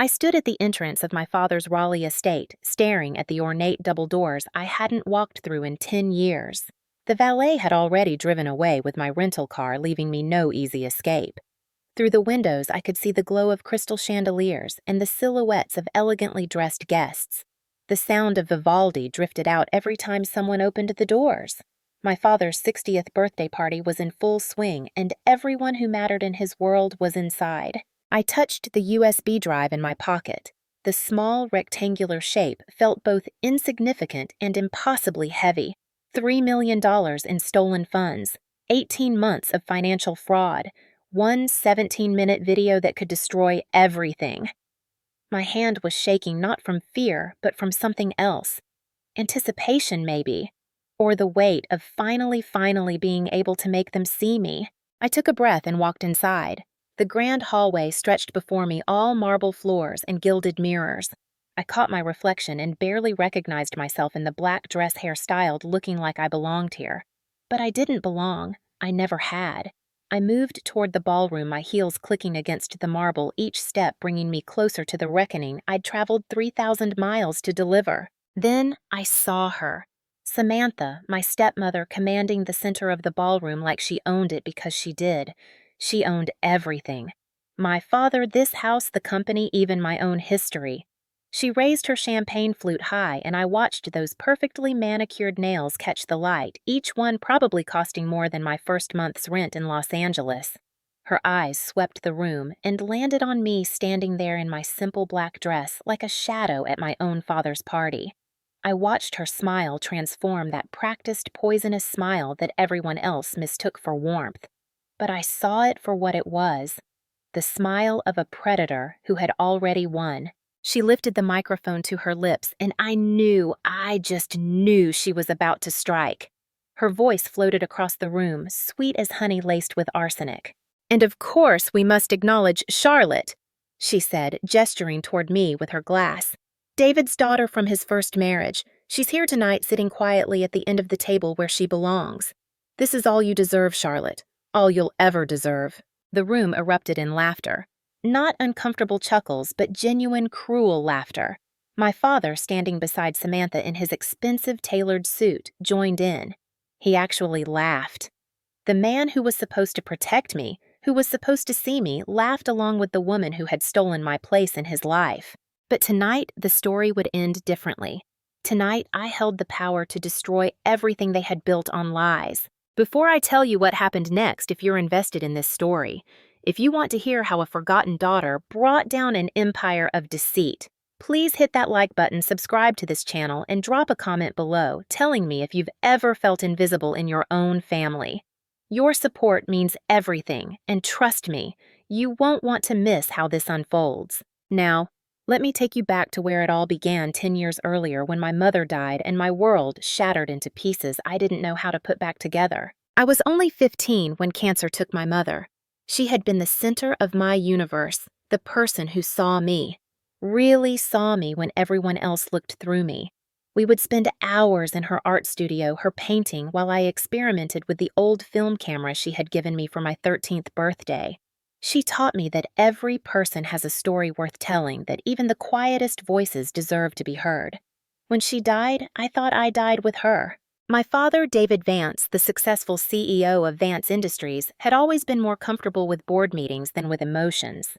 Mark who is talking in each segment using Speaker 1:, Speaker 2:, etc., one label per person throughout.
Speaker 1: I stood at the entrance of my father's Raleigh estate, staring at the ornate double doors I hadn't walked through in 10 years. The valet had already driven away with my rental car, leaving me no easy escape. Through the windows, I could see the glow of crystal chandeliers and the silhouettes of elegantly dressed guests. The sound of Vivaldi drifted out every time someone opened the doors. My father's 60th birthday party was in full swing, and everyone who mattered in his world was inside. I touched the USB drive in my pocket. The small, rectangular shape felt both insignificant and impossibly heavy. $3 million in stolen funds, 18 months of financial fraud, one 17-minute video that could destroy everything. My hand was shaking not from fear, but from something else. Anticipation, maybe. Or the weight of finally being able to make them see me. I took a breath and walked inside. The grand hallway stretched before me, all marble floors and gilded mirrors. I caught my reflection and barely recognized myself in the black dress hairstyled, looking like I belonged here. But I didn't belong. I never had. I moved toward the ballroom, my heels clicking against the marble, each step bringing me closer to the reckoning I'd traveled 3,000 miles to deliver. Then I saw her. Samantha, my stepmother, commanding the center of the ballroom like she owned it because she did. She owned everything. My father, this house, the company, even my own history. She raised her champagne flute high, and I watched those perfectly manicured nails catch the light, each one probably costing more than my first month's rent in Los Angeles. Her eyes swept the room and landed on me standing there in my simple black dress like a shadow at my own father's party. I watched her smile transform that practiced poisonous smile that everyone else mistook for warmth. But I saw it for what it was, the smile of a predator who had already won. She lifted the microphone to her lips, and I just knew she was about to strike. Her voice floated across the room, sweet as honey laced with arsenic. "And of course we must acknowledge Charlotte," she said, gesturing toward me with her glass. "David's daughter from his first marriage. She's here tonight, sitting quietly at the end of the table where she belongs. This is all you deserve, Charlotte. All you'll ever deserve." The room erupted in laughter. Not uncomfortable chuckles, but genuine, cruel laughter. My father, standing beside Samantha in his expensive tailored suit, joined in. He actually laughed. The man who was supposed to protect me, who was supposed to see me, laughed along with the woman who had stolen my place in his life. But tonight, the story would end differently. Tonight, I held the power to destroy everything they had built on lies. Before I tell you what happened next, if you're invested in this story, if you want to hear how a forgotten daughter brought down an empire of deceit, please hit that like button, subscribe to this channel, and drop a comment below telling me if you've ever felt invisible in your own family. Your support means everything, and trust me, you won't want to miss how this unfolds. Now, let me take you back to where it all began 10 years earlier when my mother died and my world shattered into pieces I didn't know how to put back together. I was only 15 when cancer took my mother. She had been the center of my universe, the person who saw me, really saw me when everyone else looked through me. We would spend hours in her art studio, her painting, while I experimented with the old film camera she had given me for my 13th birthday. She taught me that every person has a story worth telling, that even the quietest voices deserve to be heard. When she died, I thought I died with her. My father, David Vance, the successful CEO of Vance Industries, had always been more comfortable with board meetings than with emotions.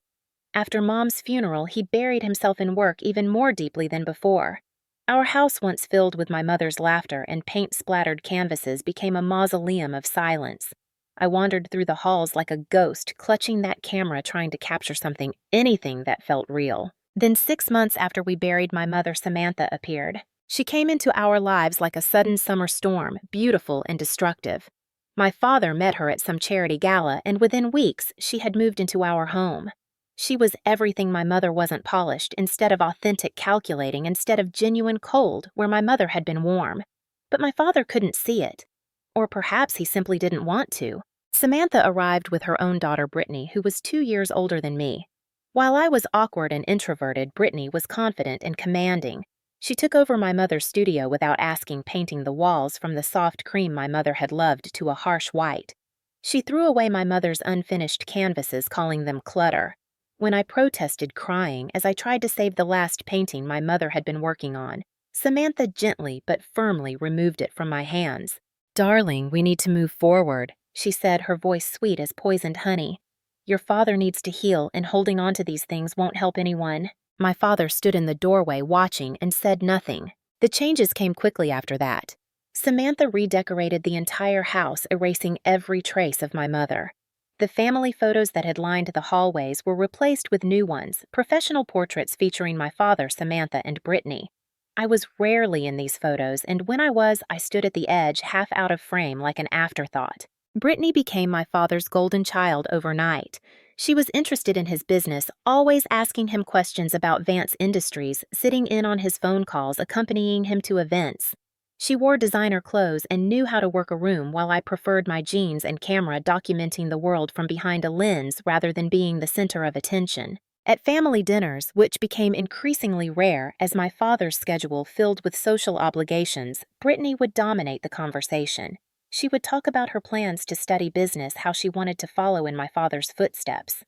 Speaker 1: After Mom's funeral, he buried himself in work even more deeply than before. Our house, once filled with my mother's laughter and paint-splattered canvases, became a mausoleum of silence. I wandered through the halls like a ghost, clutching that camera trying to capture something, anything that felt real. Then 6 months after we buried my mother, Samantha appeared. She came into our lives like a sudden summer storm, beautiful and destructive. My father met her at some charity gala, and within weeks, she had moved into our home. She was everything my mother wasn't: polished, instead of authentic, calculating, instead of genuine, cold, where my mother had been warm. But my father couldn't see it. Or perhaps he simply didn't want to. Samantha arrived with her own daughter, Brittany, who was 2 years older than me. While I was awkward and introverted, Brittany was confident and commanding. She took over my mother's studio without asking, painting the walls from the soft cream my mother had loved to a harsh white. She threw away my mother's unfinished canvases, calling them clutter. When I protested, crying, as I tried to save the last painting my mother had been working on, Samantha gently but firmly removed it from my hands. "Darling, we need to move forward," she said, her voice sweet as poisoned honey. "Your father needs to heal, and holding on to these things won't help anyone." My father stood in the doorway watching and said nothing. The changes came quickly after that. Samantha redecorated the entire house, erasing every trace of my mother. The family photos that had lined the hallways were replaced with new ones, professional portraits featuring my father, Samantha, and Brittany. I was rarely in these photos, and when I was, I stood at the edge, half out of frame like an afterthought. Brittany became my father's golden child overnight. She was interested in his business, always asking him questions about Vance Industries, sitting in on his phone calls, accompanying him to events. She wore designer clothes and knew how to work a room, while I preferred my jeans and camera, documenting the world from behind a lens rather than being the center of attention. At family dinners, which became increasingly rare as my father's schedule filled with social obligations, Brittany would dominate the conversation. She would talk about her plans to study business, how she wanted to follow in my father's footsteps.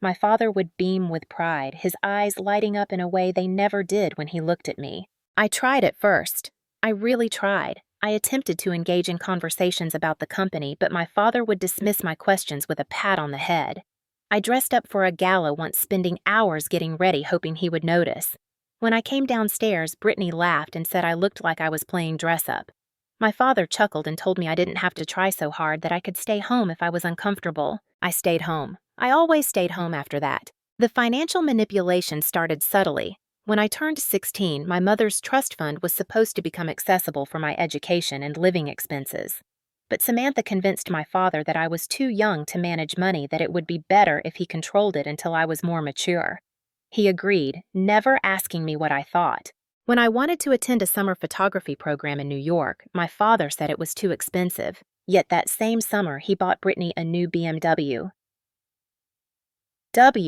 Speaker 1: My father would beam with pride, his eyes lighting up in a way they never did when he looked at me. I tried at first. I really tried. I attempted to engage in conversations about the company, but my father would dismiss my questions with a pat on the head. I dressed up for a gala once, spending hours getting ready, hoping he would notice. When I came downstairs, Brittany laughed and said I looked like I was playing dress-up. My father chuckled and told me I didn't have to try so hard, that I could stay home if I was uncomfortable. I stayed home. I always stayed home after that. The financial manipulation started subtly. When I turned 16, my mother's trust fund was supposed to become accessible for my education and living expenses. But Samantha convinced my father that I was too young to manage money, that it would be better if he controlled it until I was more mature. He agreed, never asking me what I thought. When I wanted to attend a summer photography program in New York, my father said it was too expensive. Yet that same summer, he bought Brittany a new BMW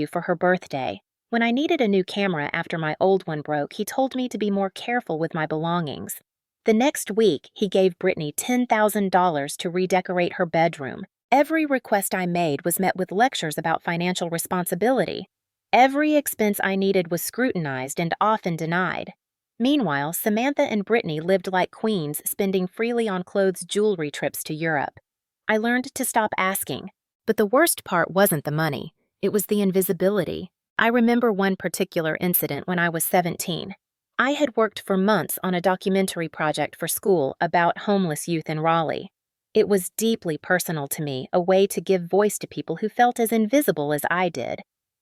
Speaker 1: for her birthday. When I needed a new camera after my old one broke, he told me to be more careful with my belongings. The next week, he gave Brittany $10,000 to redecorate her bedroom. Every request I made was met with lectures about financial responsibility. Every expense I needed was scrutinized and often denied. Meanwhile, Samantha and Brittany lived like queens, spending freely on clothes, jewelry, trips to Europe. I learned to stop asking. But the worst part wasn't the money. It was the invisibility. I remember one particular incident when I was 17. I had worked for months on a documentary project for school about homeless youth in Raleigh. It was deeply personal to me, a way to give voice to people who felt as invisible as I did.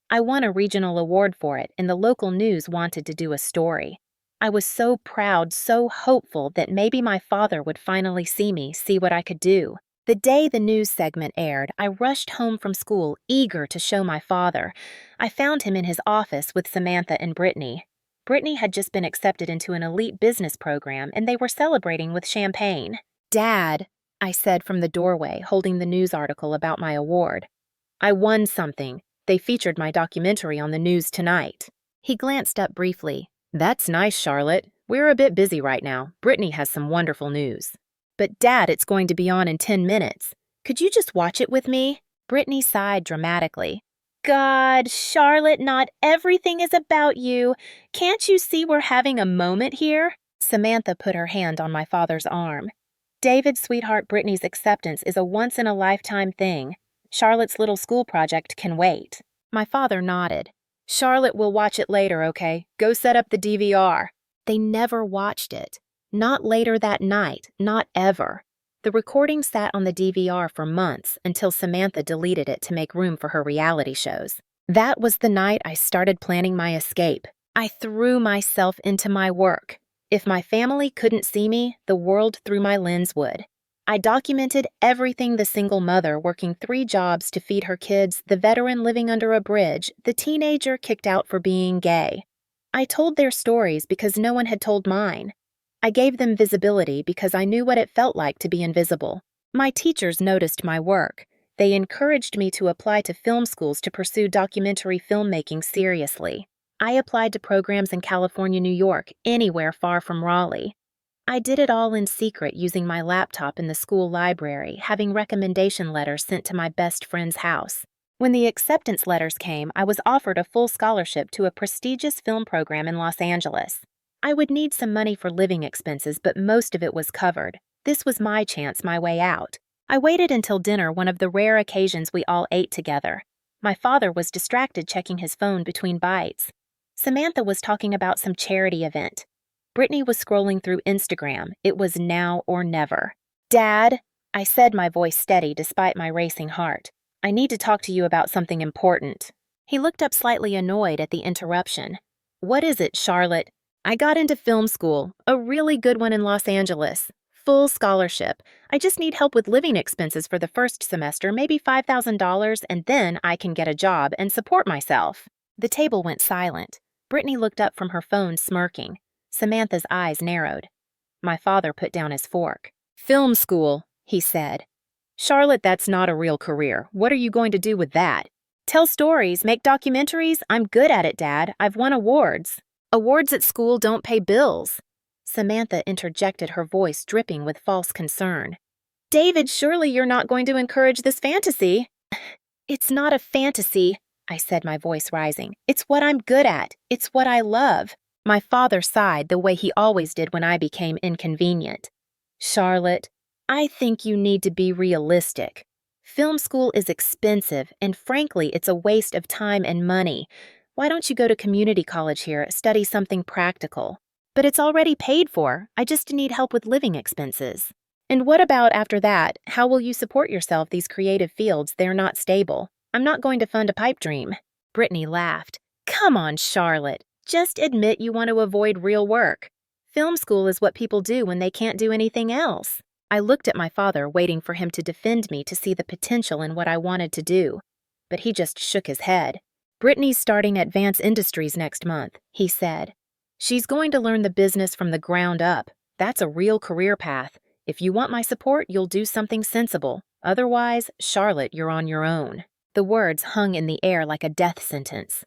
Speaker 1: I won a regional award for it, and the local news wanted to do a story. I was so proud, so hopeful that maybe my father would finally see me, see what I could do. The day the news segment aired, I rushed home from school, eager to show my father. I found him in his office with Samantha and Brittany. Brittany had just been accepted into an elite business program, and they were celebrating with champagne. "Dad," I said from the doorway, holding the news article about my award. "I won something. They featured my documentary on the news tonight." He glanced up briefly. "That's nice, Charlotte. We're a bit busy right now. Brittany has some wonderful news." "But Dad, it's going to be on in 10 minutes. Could you just watch it with me?" Brittany sighed dramatically. "God, Charlotte, not everything is about you. Can't you see we're having a moment here?" Samantha put her hand on my father's arm. "David, sweetheart, Brittany's acceptance is a once-in-a-lifetime thing. Charlotte's little school project can wait." My father nodded. "Charlotte will watch it later, okay? Go set up the DVR." They never watched it. Not later that night, not ever. The recording sat on the DVR for months until Samantha deleted it to make room for her reality shows. That was the night I started planning my escape. I threw myself into my work. If my family couldn't see me, the world through my lens would. I documented everything: the single mother working 3 jobs to feed her kids, the veteran living under a bridge, the teenager kicked out for being gay. I told their stories because no one had told mine. I gave them visibility because I knew what it felt like to be invisible. My teachers noticed my work. They encouraged me to apply to film schools to pursue documentary filmmaking seriously. I applied to programs in California, New York, anywhere far from Raleigh. I did it all in secret, using my laptop in the school library, having recommendation letters sent to my best friend's house. When the acceptance letters came, I was offered a full scholarship to a prestigious film program in Los Angeles. I would need some money for living expenses, but most of it was covered. This was my chance, my way out. I waited until dinner, one of the rare occasions we all ate together. My father was distracted checking his phone between bites. Samantha was talking about some charity event. Brittany was scrolling through Instagram. It was now or never. "Dad," I said, my voice steady despite my racing heart. "I need to talk to you about something important." He looked up slightly annoyed at the interruption. "What is it, Charlotte?" "I got into film school, a really good one in Los Angeles. Full scholarship. I just need help with living expenses for the first semester, maybe $5,000, and then I can get a job and support myself." The table went silent. Brittany looked up from her phone, smirking. Samantha's eyes narrowed. My father put down his fork. "Film school," he said. "Charlotte, that's not a real career. What are you going to do with that?" "Tell stories, make documentaries. I'm good at it, Dad. I've won awards." "Awards at school don't pay bills." Samantha interjected, her voice dripping with false concern. "David, surely you're not going to encourage this fantasy." "It's not a fantasy," I said, my voice rising. "It's what I'm good at. It's what I love." My father sighed the way he always did when I became inconvenient. "Charlotte, I think you need to be realistic. Film school is expensive, and frankly, it's a waste of time and money. Why don't you go to community college here, study something practical?" "But it's already paid for. I just need help with living expenses." "And what about after that? How will you support yourself? These creative fields, they're not stable. I'm not going to fund a pipe dream." Brittany laughed. "Come on, Charlotte. Just admit you want to avoid real work. Film school is what people do when they can't do anything else." I looked at my father, waiting for him to defend me, to see the potential in what I wanted to do. But he just shook his head. "Brittany's starting at Vance Industries next month," he said. "She's going to learn the business from the ground up. That's a real career path. If you want my support, you'll do something sensible. Otherwise, Charlotte, you're on your own." The words hung in the air like a death sentence.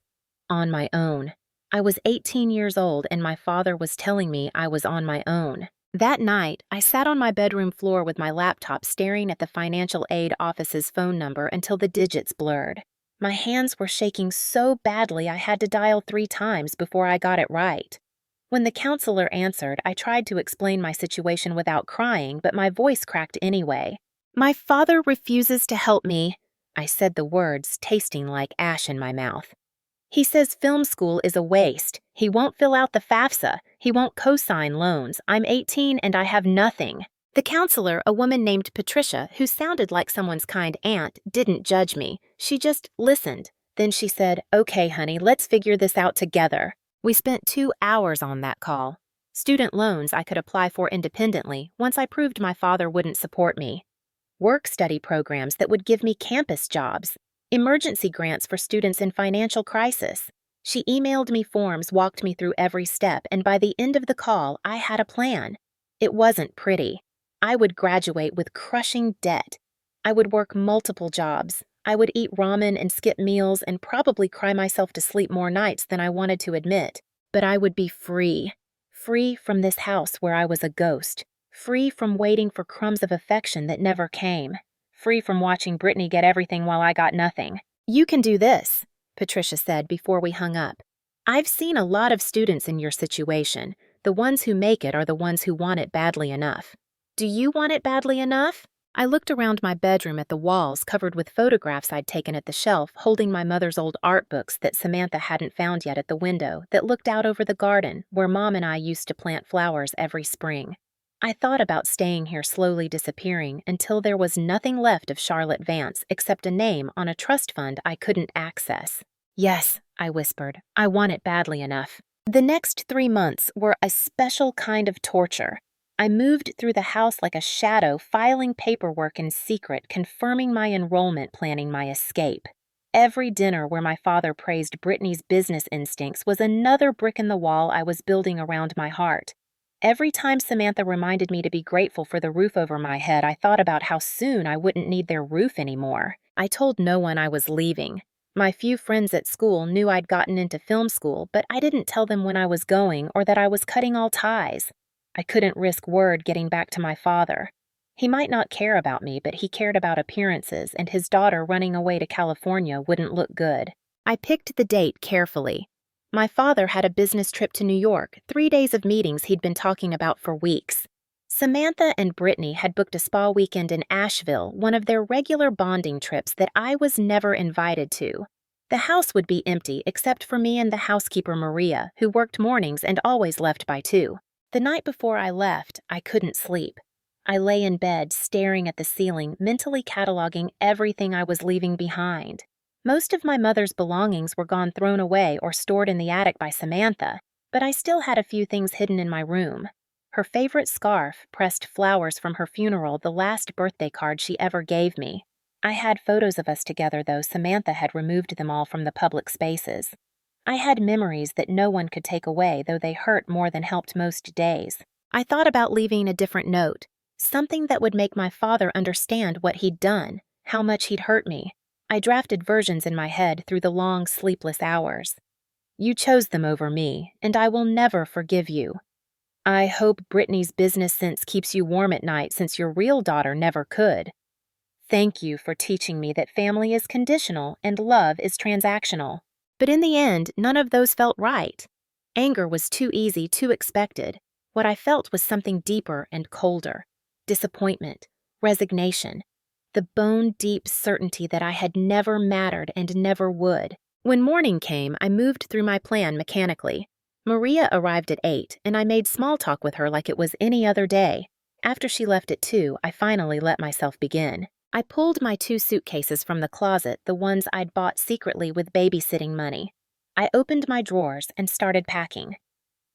Speaker 1: On my own. I was 18 years old, and my father was telling me I was on my own. That night, I sat on my bedroom floor with my laptop, staring at the financial aid office's phone number until the digits blurred. My hands were shaking so badly I had to dial 3 times before I got it right. When the counselor answered, I tried to explain my situation without crying, but my voice cracked anyway. "My father refuses to help me." I said the words, tasting like ash in my mouth. "He says film school is a waste. He won't fill out the FAFSA. He won't co-sign loans. I'm 18 and I have nothing." The counselor, a woman named Patricia, who sounded like someone's kind aunt, didn't judge me. She just listened. Then she said, "Okay, honey, let's figure this out together." We spent 2 hours on that call. Student loans I could apply for independently once I proved my father wouldn't support me. Work-study programs that would give me campus jobs. Emergency grants for students in financial crisis. She emailed me forms, walked me through every step, and by the end of the call, I had a plan. It wasn't pretty. I would graduate with crushing debt. I would work multiple jobs. I would eat ramen and skip meals and probably cry myself to sleep more nights than I wanted to admit. But I would be free. Free from this house where I was a ghost. Free from waiting for crumbs of affection that never came. Free from watching Brittany get everything while I got nothing. "You can do this," Patricia said before we hung up. "I've seen a lot of students in your situation. The ones who make it are the ones who want it badly enough. Do you want it badly enough?" I looked around my bedroom at the walls covered with photographs I'd taken at the shelf, holding my mother's old art books that Samantha hadn't found yet at the window that looked out over the garden where Mom and I used to plant flowers every spring. I thought about staying here, slowly disappearing until there was nothing left of Charlotte Vance except a name on a trust fund I couldn't access. "Yes," I whispered, "I want it badly enough." The next 3 months were a special kind of torture. I moved through the house like a shadow, filing paperwork in secret, confirming my enrollment, planning my escape. Every dinner where my father praised Brittany's business instincts was another brick in the wall I was building around my heart. Every time Samantha reminded me to be grateful for the roof over my head, I thought about how soon I wouldn't need their roof anymore. I told no one I was leaving. My few friends at school knew I'd gotten into film school, but I didn't tell them when I was going or that I was cutting all ties. I couldn't risk word getting back to my father. He might not care about me, but he cared about appearances, and his daughter running away to California wouldn't look good. I picked the date carefully. My father had a business trip to New York, 3 days of meetings he'd been talking about for weeks. Samantha and Brittany had booked a spa weekend in Asheville, one of their regular bonding trips that I was never invited to. The house would be empty except for me and the housekeeper Maria, who worked mornings and always left by 2. The night before I left, I couldn't sleep. I lay in bed, staring at the ceiling, mentally cataloging everything I was leaving behind. Most of my mother's belongings were gone, thrown away, or stored in the attic by Samantha, but I still had a few things hidden in my room. Her favorite scarf, pressed flowers from her funeral, the last birthday card she ever gave me. I had photos of us together, though Samantha had removed them all from the public spaces. I had memories that no one could take away, though they hurt more than helped most days. I thought about leaving a different note, something that would make my father understand what he'd done, how much he'd hurt me. I drafted versions in my head through the long, sleepless hours. You chose them over me, and I will never forgive you. I hope Brittany's business sense keeps you warm at night, since your real daughter never could. Thank you for teaching me that family is conditional and love is transactional. But in the end, none of those felt right. Anger was too easy, too expected. What I felt was something deeper and colder. Disappointment, resignation, the bone-deep certainty that I had never mattered and never would. When morning came, I moved through my plan mechanically. Maria arrived at 8, and I made small talk with her like it was any other day. After she left at 2, I finally let myself begin. I pulled my 2 suitcases from the closet, the ones I'd bought secretly with babysitting money. I opened my drawers and started packing.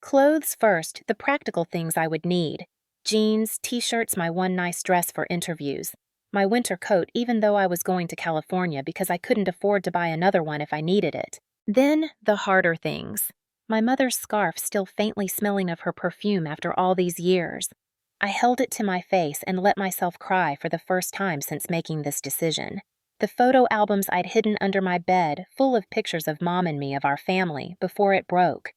Speaker 1: Clothes first, the practical things I would need. Jeans, t-shirts, my one nice dress for interviews. My winter coat, even though I was going to California because I couldn't afford to buy another one if I needed it. Then, the harder things. My mother's scarf, still faintly smelling of her perfume after all these years. I held it to my face and let myself cry for the first time since making this decision. The photo albums I'd hidden under my bed, full of pictures of Mom and me, of our family, before it broke.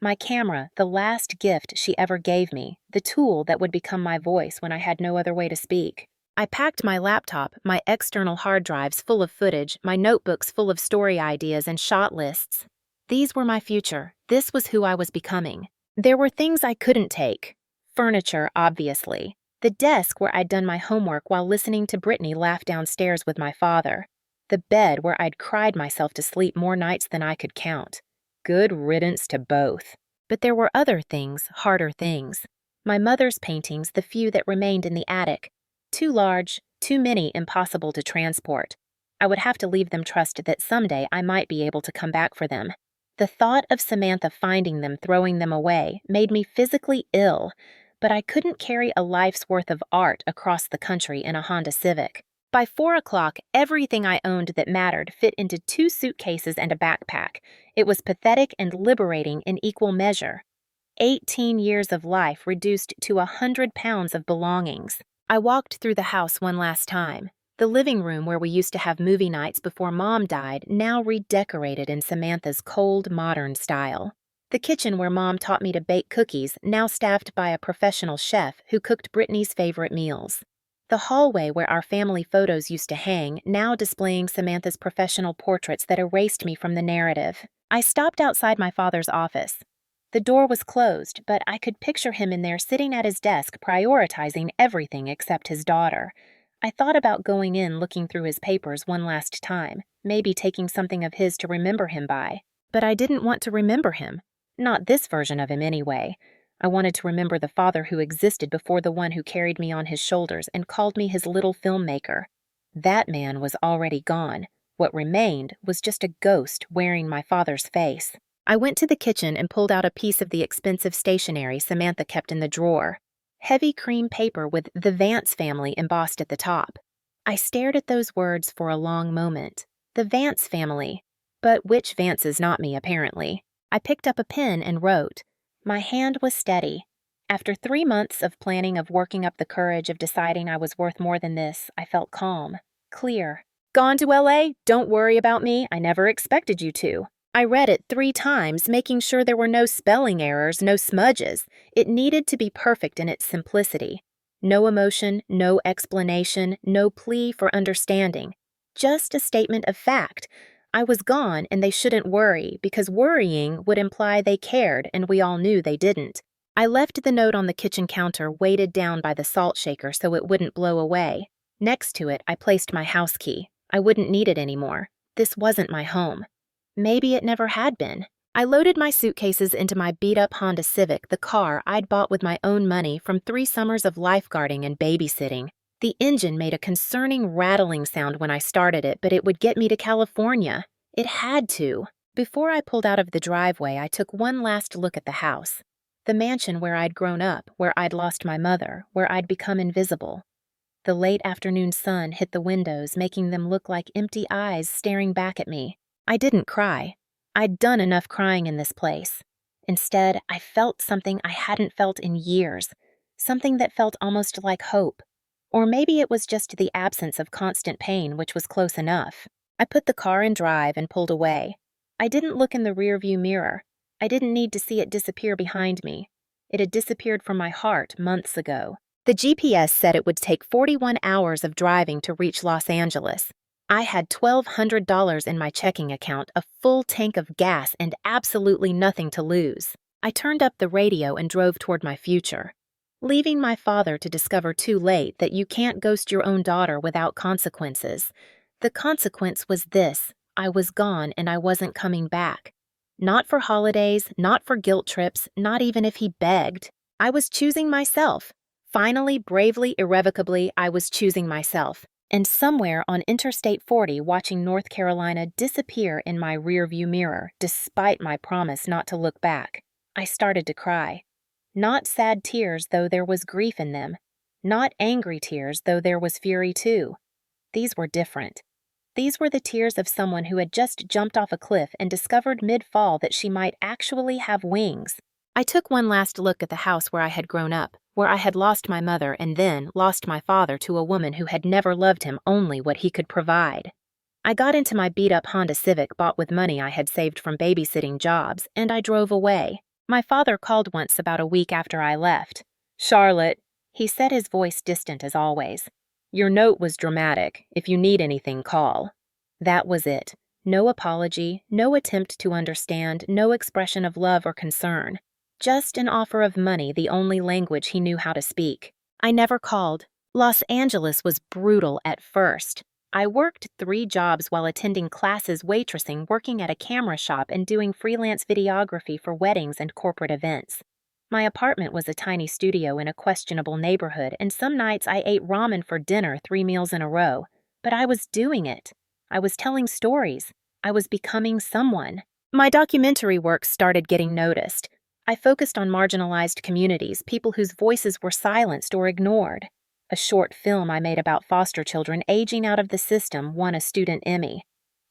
Speaker 1: My camera, the last gift she ever gave me, the tool that would become my voice when I had no other way to speak. I packed my laptop, my external hard drives full of footage, my notebooks full of story ideas and shot lists. These were my future. This was who I was becoming. There were things I couldn't take. Furniture, obviously. The desk where I'd done my homework while listening to Brittany laugh downstairs with my father. The bed where I'd cried myself to sleep more nights than I could count. Good riddance to both. But there were other things, harder things. My mother's paintings, the few that remained in the attic. Too large, too many, impossible to transport. I would have to leave them, trust that someday I might be able to come back for them. The thought of Samantha finding them, throwing them away, made me physically ill, but I couldn't carry a life's worth of art across the country in a Honda Civic. By 4 o'clock, everything I owned that mattered fit into 2 suitcases and a backpack. It was pathetic and liberating in equal measure. 18 years of life reduced to 100 pounds of belongings. I walked through the house one last time. The living room where we used to have movie nights before Mom died, now redecorated in Samantha's cold, modern style. The kitchen where Mom taught me to bake cookies, now staffed by a professional chef who cooked Brittany's favorite meals. The hallway where our family photos used to hang, now displaying Samantha's professional portraits that erased me from the narrative. I stopped outside my father's office. The door was closed, but I could picture him in there sitting at his desk, prioritizing everything except his daughter. I thought about going in, looking through his papers one last time, maybe taking something of his to remember him by. But I didn't want to remember him. Not this version of him, anyway. I wanted to remember the father who existed before the one who carried me on his shoulders and called me his little filmmaker. That man was already gone. What remained was just a ghost wearing my father's face. I went to the kitchen and pulled out a piece of the expensive stationery Samantha kept in the drawer. Heavy cream paper with "The Vance Family" embossed at the top. I stared at those words for a long moment. The Vance family. But which Vance is not me, apparently. I picked up a pen and wrote. My hand was steady. After 3 months of planning, of working up the courage, of deciding I was worth more than this, I felt calm, clear. Gone to LA? Don't worry about me. I never expected you to. I read it 3 times, making sure there were no spelling errors, no smudges. It needed to be perfect in its simplicity. No emotion, no explanation, no plea for understanding. Just a statement of fact. I was gone and they shouldn't worry because worrying would imply they cared and we all knew they didn't. I left the note on the kitchen counter weighted down by the salt shaker so it wouldn't blow away. Next to it, I placed my house key. I wouldn't need it anymore. This wasn't my home. Maybe it never had been. I loaded my suitcases into my beat-up Honda Civic, the car I'd bought with my own money from 3 summers of lifeguarding and babysitting. The engine made a concerning rattling sound when I started it, but it would get me to California. It had to. Before I pulled out of the driveway, I took one last look at the house. The mansion where I'd grown up, where I'd lost my mother, where I'd become invisible. The late afternoon sun hit the windows, making them look like empty eyes staring back at me. I didn't cry. I'd done enough crying in this place. Instead, I felt something I hadn't felt in years, something that felt almost like hope. Or maybe it was just the absence of constant pain, which was close enough. I put the car in drive and pulled away. I didn't look in the rearview mirror. I didn't need to see it disappear behind me. It had disappeared from my heart months ago. The GPS said it would take 41 hours of driving to reach Los Angeles. I had $1,200 in my checking account, a full tank of gas, and absolutely nothing to lose. I turned up the radio and drove toward my future, leaving my father to discover too late that you can't ghost your own daughter without consequences. The consequence was this: I was gone and I wasn't coming back. Not for holidays, not for guilt trips, not even if he begged. I was choosing myself. Finally, bravely, irrevocably, I was choosing myself. And somewhere on Interstate 40, watching North Carolina disappear in my rearview mirror, despite my promise not to look back, I started to cry. Not sad tears, though there was grief in them. Not angry tears, though there was fury too. These were different. These were the tears of someone who had just jumped off a cliff and discovered mid-fall that she might actually have wings. I took one last look at the house where I had grown up, where I had lost my mother and then lost my father to a woman who had never loved him, only what he could provide. I got into my beat-up Honda Civic bought with money I had saved from babysitting jobs, and I drove away. My father called once about a week after I left. "Charlotte," he said, his voice distant as always. "Your note was dramatic. If you need anything, call." That was it. No apology, no attempt to understand, no expression of love or concern. Just an offer of money, the only language he knew how to speak. I never called. Los Angeles was brutal at first. I worked 3 jobs while attending classes waitressing, working at a camera shop, and doing freelance videography for weddings and corporate events. My apartment was a tiny studio in a questionable neighborhood, and some nights I ate ramen for dinner 3 meals in a row. But I was doing it. I was telling stories. I was becoming someone. My documentary work started getting noticed. I focused on marginalized communities, people whose voices were silenced or ignored. A short film I made about foster children aging out of the system won a student Emmy.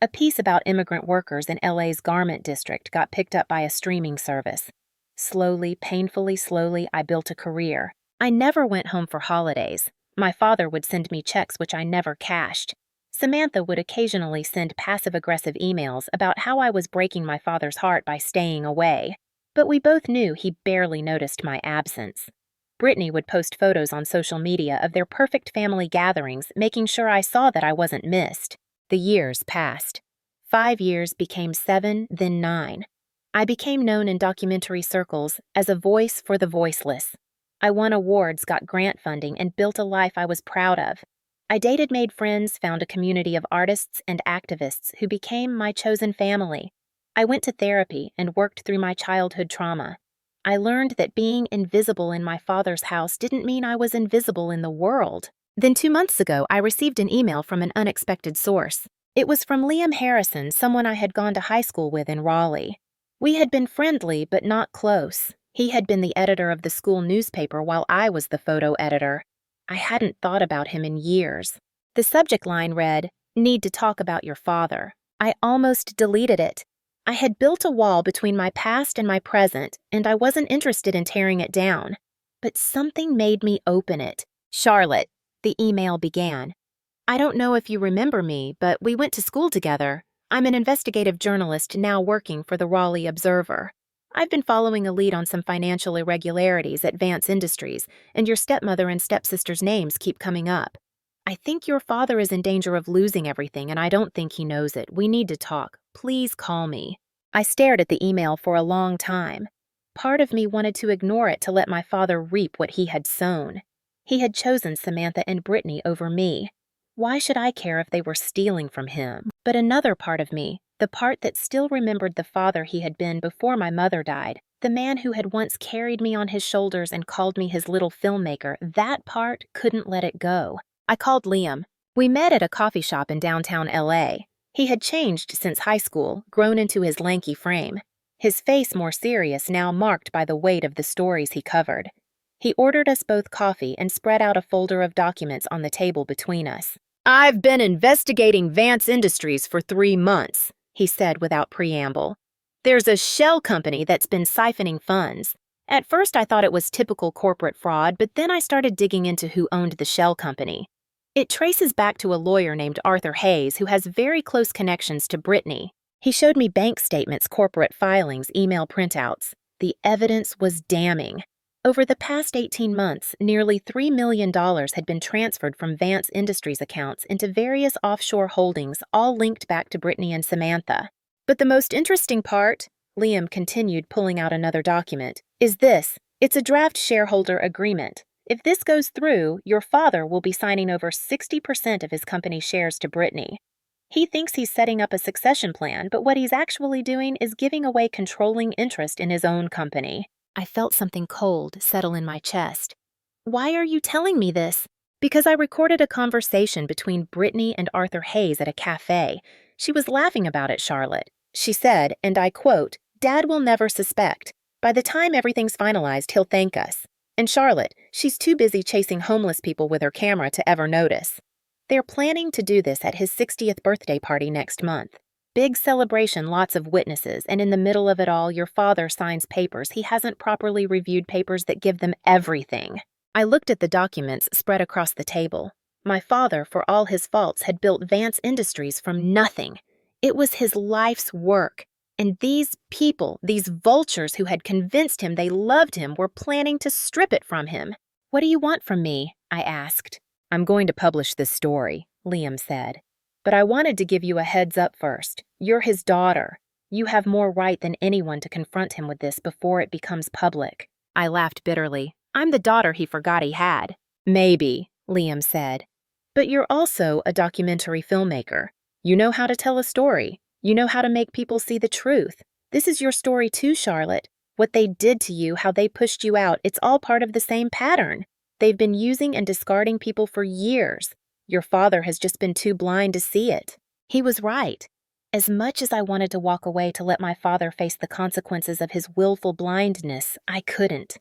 Speaker 1: A piece about immigrant workers in LA's garment district got picked up by a streaming service. Slowly, painfully slowly, I built a career. I never went home for holidays. My father would send me checks which I never cashed. Samantha would occasionally send passive-aggressive emails about how I was breaking my father's heart by staying away. But we both knew he barely noticed my absence. Brittany would post photos on social media of their perfect family gatherings, making sure I saw that I wasn't missed. The years passed. 5 years became 7, then 9. I became known in documentary circles as a voice for the voiceless. I won awards, got grant funding, and built a life I was proud of. I dated, made friends, found a community of artists and activists who became my chosen family. I went to therapy and worked through my childhood trauma. I learned that being invisible in my father's house didn't mean I was invisible in the world. Then 2 months ago, I received an email from an unexpected source. It was from Liam Harrison, someone I had gone to high school with in Raleigh. We had been friendly, but not close. He had been the editor of the school newspaper while I was the photo editor. I hadn't thought about him in years. The subject line read, "Need to talk about your father." I almost deleted it. I had built a wall between my past and my present, and I wasn't interested in tearing it down. But something made me open it. "Charlotte," the email began. "I don't know if you remember me, but we went to school together. I'm an investigative journalist now working for the Raleigh Observer. I've been following a lead on some financial irregularities at Vance Industries, and your stepmother and stepsister's names keep coming up. I think your father is in danger of losing everything, and I don't think he knows it. We need to talk. Please call me." I stared at the email for a long time. Part of me wanted to ignore it to let my father reap what he had sown. He had chosen Samantha and Brittany over me. Why should I care if they were stealing from him? But another part of me, the part that still remembered the father he had been before my mother died, the man who had once carried me on his shoulders and called me his little filmmaker, that part couldn't let it go. I called Liam. We met at a coffee shop in downtown LA. He had changed since high school, grown into his lanky frame. His face more serious, now marked by the weight of the stories he covered. He ordered us both coffee and spread out a folder of documents on the table between us. "I've been investigating Vance Industries for 3 months," he said without preamble. "There's a shell company that's been siphoning funds. At first I thought it was typical corporate fraud, but then I started digging into who owned the shell company. It traces back to a lawyer named Arthur Hayes who has very close connections to Brittany. He showed me bank statements, corporate filings, email printouts. The evidence was damning. Over the past 18 months, nearly $3 million had been transferred from Vance Industries accounts into various offshore holdings, all linked back to Brittany and Samantha. But the most interesting part," Liam continued, pulling out another document, "is this. It's a draft shareholder agreement. If this goes through, your father will be signing over 60% of his company shares to Brittany. He thinks he's setting up a succession plan, but what he's actually doing is giving away controlling interest in his own company." I felt something cold settle in my chest. "Why are you telling me this?" "Because I recorded a conversation between Brittany and Arthur Hayes at a cafe. She was laughing about it, Charlotte. She said, and I quote, 'Dad will never suspect. By the time everything's finalized, he'll thank us. And Charlotte, she's too busy chasing homeless people with her camera to ever notice.' They're planning to do this at his 60th birthday party next month. Big celebration, lots of witnesses, and in the middle of it all, your father signs papers. He hasn't properly reviewed papers that give them everything." I looked at the documents spread across the table. My father, for all his faults, had built Vance Industries from nothing. It was his life's work. And these people, these vultures who had convinced him they loved him, were planning to strip it from him. "What do you want from me?" I asked. "I'm going to publish this story," Liam said. "But I wanted to give you a heads up first. You're his daughter. You have more right than anyone to confront him with this before it becomes public." I laughed bitterly. I'm the daughter he forgot he had. "Maybe," Liam said. "But you're also a documentary filmmaker. You know how to tell a story. You know how to make people see the truth. This is your story too, Charlotte. What they did to you, how they pushed you out, it's all part of the same pattern. They've been using and discarding people for years. Your father has just been too blind to see it." He was right. As much as I wanted to walk away to let my father face the consequences of his willful blindness, I couldn't.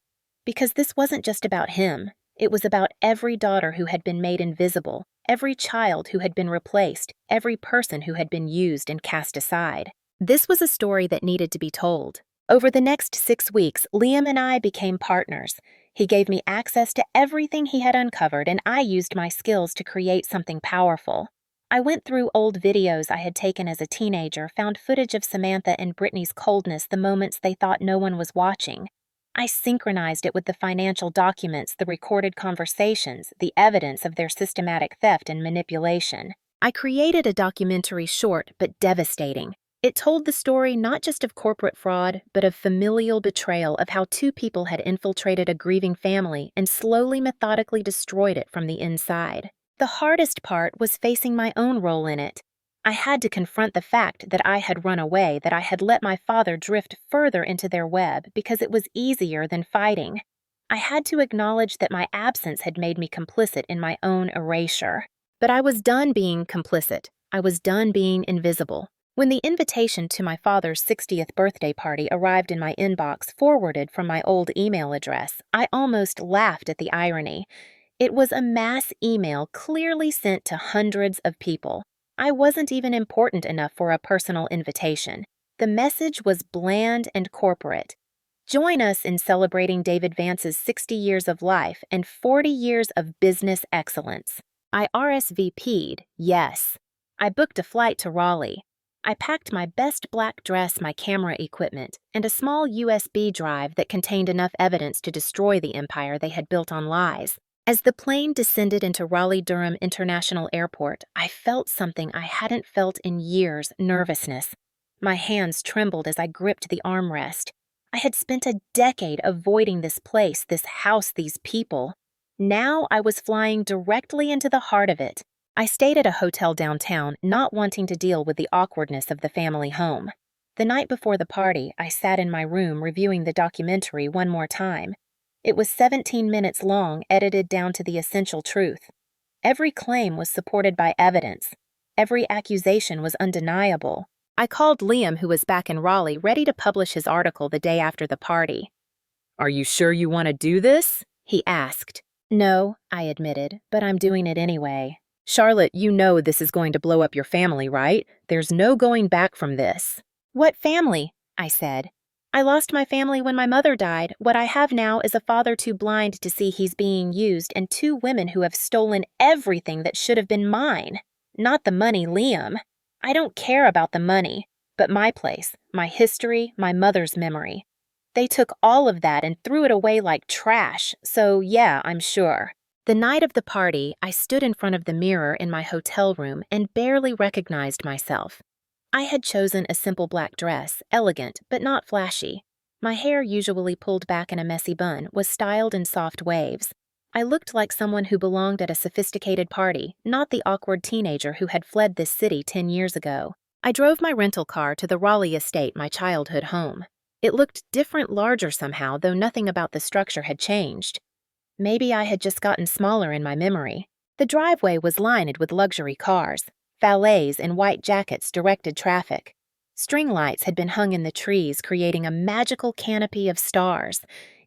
Speaker 1: Because this wasn't just about him. It was about every daughter who had been made invisible, every child who had been replaced, every person who had been used and cast aside. This was a story that needed to be told. Over the next 6 weeks, Liam and I became partners. He gave me access to everything he had uncovered, and I used my skills to create something powerful. I went through old videos I had taken as a teenager, found footage of Samantha and Brittany's coldness the moments they thought no one was watching. I synchronized it with the financial documents, the recorded conversations, the evidence of their systematic theft and manipulation. I created a documentary short but devastating. It told the story not just of corporate fraud, but of familial betrayal, of how 2 people had infiltrated a grieving family and slowly, methodically destroyed it from the inside. The hardest part was facing my own role in it. I had to confront the fact that I had run away, that I had let my father drift further into their web because it was easier than fighting. I had to acknowledge that my absence had made me complicit in my own erasure. But I was done being complicit. I was done being invisible. When the invitation to my father's 60th birthday party arrived in my inbox, forwarded from my old email address, I almost laughed at the irony. It was a mass email clearly sent to hundreds of people. I wasn't even important enough for a personal invitation. The message was bland and corporate. Join us in celebrating David Vance's 60 years of life and 40 years of business excellence. I RSVP'd, yes. I booked a flight to Raleigh. I packed my best black dress, my camera equipment, and a small USB drive that contained enough evidence to destroy the empire they had built on lies. As the plane descended into Raleigh-Durham International Airport, I felt something I hadn't felt in years: nervousness. My hands trembled as I gripped the armrest. I had spent a decade avoiding this place, this house, these people. Now I was flying directly into the heart of it. I stayed at a hotel downtown, not wanting to deal with the awkwardness of the family home. The night before the party, I sat in my room reviewing the documentary one more time. It was 17 minutes long, edited down to the essential truth. Every claim was supported by evidence. Every accusation was undeniable. I called Liam, who was back in Raleigh, ready to publish his article the day after the party. "Are you sure you want to do this?" he asked. "No," I admitted, "but I'm doing it anyway." "Charlotte, you know this is going to blow up your family, right? There's no going back from this." "What family?" I said. "I lost my family when my mother died. What I have now is a father too blind to see he's being used, and two women who have stolen everything that should have been mine. Not the money, Liam. I don't care about the money, but my place, my history, my mother's memory. They took all of that and threw it away like trash, so yeah, I'm sure." The night of the party, I stood in front of the mirror in my hotel room and barely recognized myself. I had chosen a simple black dress, elegant but not flashy. My hair, usually pulled back in a messy bun, was styled in soft waves. I looked like someone who belonged at a sophisticated party, not the awkward teenager who had fled this city 10 years ago. I drove my rental car to the Raleigh estate, my childhood home. It looked different, larger somehow, though nothing about the structure had changed. Maybe I had just gotten smaller in my memory. The driveway was lined with luxury cars. Valets in white jackets directed traffic. String lights had been hung in the trees, creating a magical canopy of stars.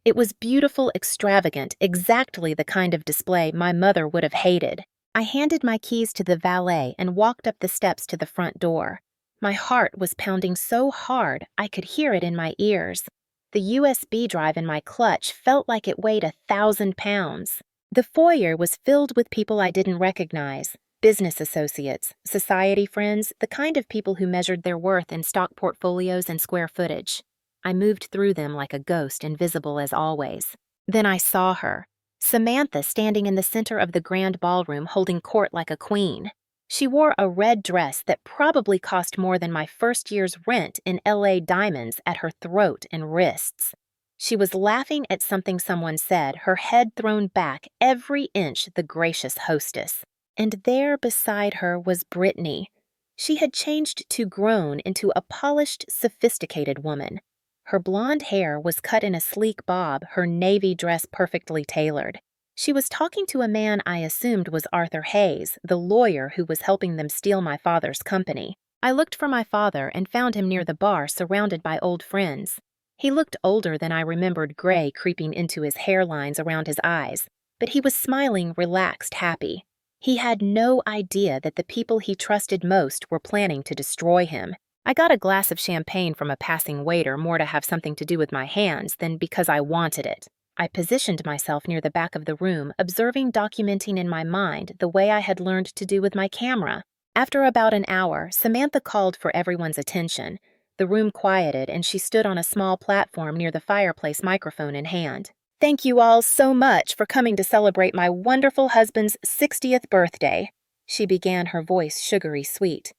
Speaker 1: It was beautiful, extravagant, exactly the kind of display my mother would have hated. I handed my keys to the valet and walked up the steps to the front door. My heart was pounding so hard I could hear it in my ears. The USB drive in my clutch felt like it weighed 1,000 pounds. The foyer was filled with people I didn't recognize. Business associates, society friends, the kind of people who measured their worth in stock portfolios and square footage. I moved through them like a ghost, invisible as always. Then I saw her, Samantha, standing in the center of the grand ballroom holding court like a queen. She wore a red dress that probably cost more than my first year's rent in LA diamonds at her throat and wrists. She was laughing at something someone said, her head thrown back every inch the gracious hostess. And there beside her was Brittany. She had changed to grown into a polished, sophisticated woman. Her blonde hair was cut in a sleek bob, her navy dress perfectly tailored. She was talking to a man I assumed was Arthur Hayes, the lawyer who was helping them steal my father's company. I looked for my father and found him near the bar, surrounded by old friends. He looked older than I remembered, gray creeping into his hairlines around his eyes, but he was smiling, relaxed, happy. He had no idea that the people he trusted most were planning to destroy him. I got a glass of champagne from a passing waiter, more to have something to do with my hands than because I wanted it. I positioned myself near the back of the room, observing, documenting in my mind the way I had learned to do with my camera. After about an hour, Samantha called for everyone's attention. The room quieted, and she stood on a small platform near the fireplace, microphone in hand. "Thank you all so much for coming to celebrate my wonderful husband's 60th birthday," she began, her voice sugary sweet.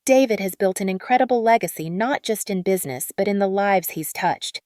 Speaker 1: "David has built an incredible legacy, not just in business, but in the lives he's touched.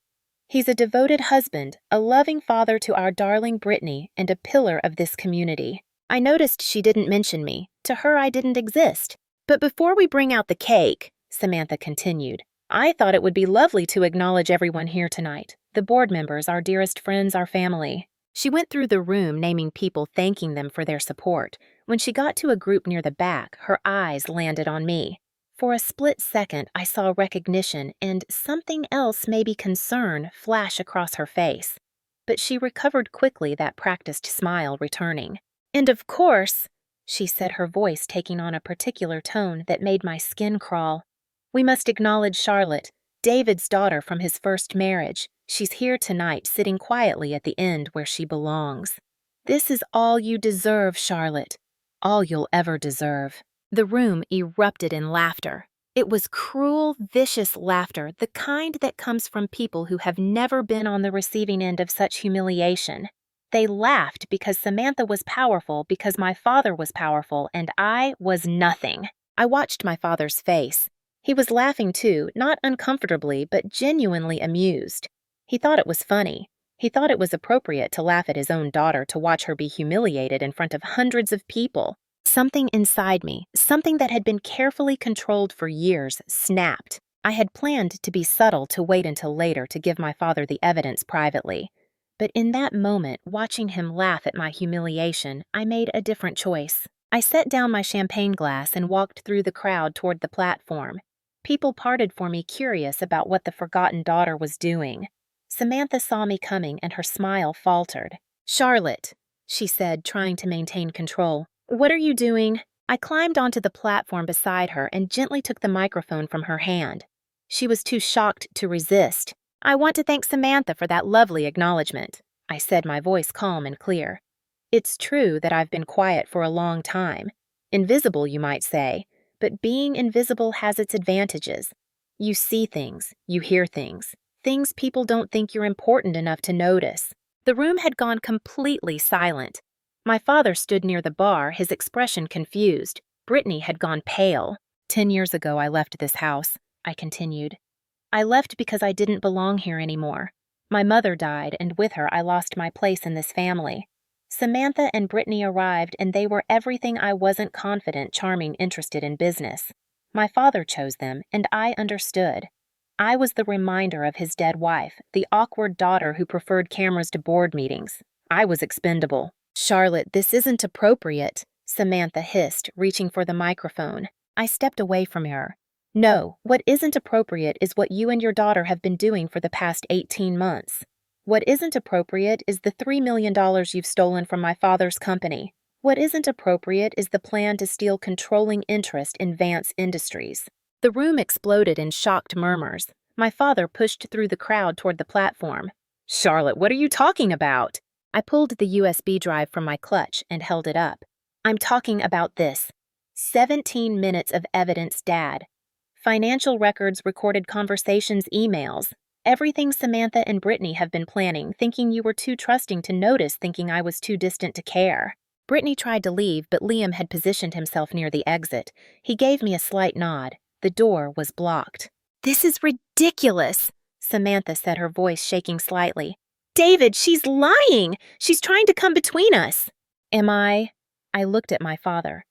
Speaker 1: He's a devoted husband, a loving father to our darling Brittany, and a pillar of this community." I noticed she didn't mention me. To her, I didn't exist. "But before we bring out the cake," Samantha continued, "I thought it would be lovely to acknowledge everyone here tonight. The board members, our dearest friends, our family." She went through the room, naming people, thanking them for their support. When she got to a group near the back, her eyes landed on me. For a split second, I saw recognition and something else, maybe concern, flash across her face. But she recovered quickly, that practiced smile returning. "And of course," she said, her voice taking on a particular tone that made my skin crawl, "we must acknowledge Charlotte, David's daughter from his first marriage. She's here tonight, sitting quietly at the end where she belongs. This is all you deserve, Charlotte. All you'll ever deserve." The room erupted in laughter. It was cruel, vicious laughter, the kind that comes from people who have never been on the receiving end of such humiliation. They laughed because Samantha was powerful, because my father was powerful, and I was nothing. I watched my father's face. He was laughing too, not uncomfortably, but genuinely amused. He thought it was funny. He thought it was appropriate to laugh at his own daughter, to watch her be humiliated in front of hundreds of people. Something inside me, something that had been carefully controlled for years, snapped. I had planned to be subtle, to wait until later to give my father the evidence privately. But in that moment, watching him laugh at my humiliation, I made a different choice. I set down my champagne glass and walked through the crowd toward the platform. People parted for me, curious about what the forgotten daughter was doing. Samantha saw me coming and her smile faltered. "Charlotte," she said, trying to maintain control. "What are you doing?" I climbed onto the platform beside her and gently took the microphone from her hand. She was too shocked to resist. "I want to thank Samantha for that lovely acknowledgement," I said, my voice calm and clear. "It's true that I've been quiet for a long time. Invisible, you might say, but being invisible has its advantages. You see things, you hear things, things people don't think you're important enough to notice." The room had gone completely silent. My father stood near the bar, his expression confused. Brittany had gone pale. "10 years ago I left this house," I continued. "I left because I didn't belong here anymore. My mother died, and with her I lost my place in this family. Samantha and Brittany arrived, and they were everything I wasn't: confident, charming, interested in business. My father chose them, and I understood. I was the reminder of his dead wife, the awkward daughter who preferred cameras to board meetings. I was expendable." "Charlotte, this isn't appropriate," Samantha hissed, reaching for the microphone. I stepped away from her. "No, what isn't appropriate is what you and your daughter have been doing for the past 18 months. What isn't appropriate is the $3 million you've stolen from my father's company. What isn't appropriate is the plan to steal controlling interest in Vance Industries." The room exploded in shocked murmurs. My father pushed through the crowd toward the platform. "Charlotte, what are you talking about?" I pulled the USB drive from my clutch and held it up. "I'm talking about this. 17 minutes of evidence, Dad. Financial records, recorded conversations, emails. Everything Samantha and Brittany have been planning, thinking you were too trusting to notice, thinking I was too distant to care." Brittany tried to leave, but Liam had positioned himself near the exit. He gave me a slight nod. The door was blocked. "This is ridiculous," Samantha said, her voice shaking slightly. "David, she's lying! She's trying to come between us." "Am I?" I looked at my father.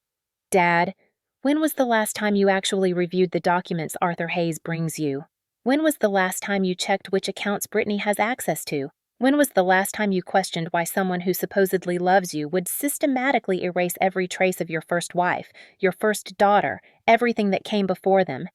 Speaker 1: "Dad, when was the last time you actually reviewed the documents Arthur Hayes brings you? When was the last time you checked which accounts Brittany has access to? When was the last time you questioned why someone who supposedly loves you would systematically erase every trace of your first wife, your first daughter, everything that came before them?"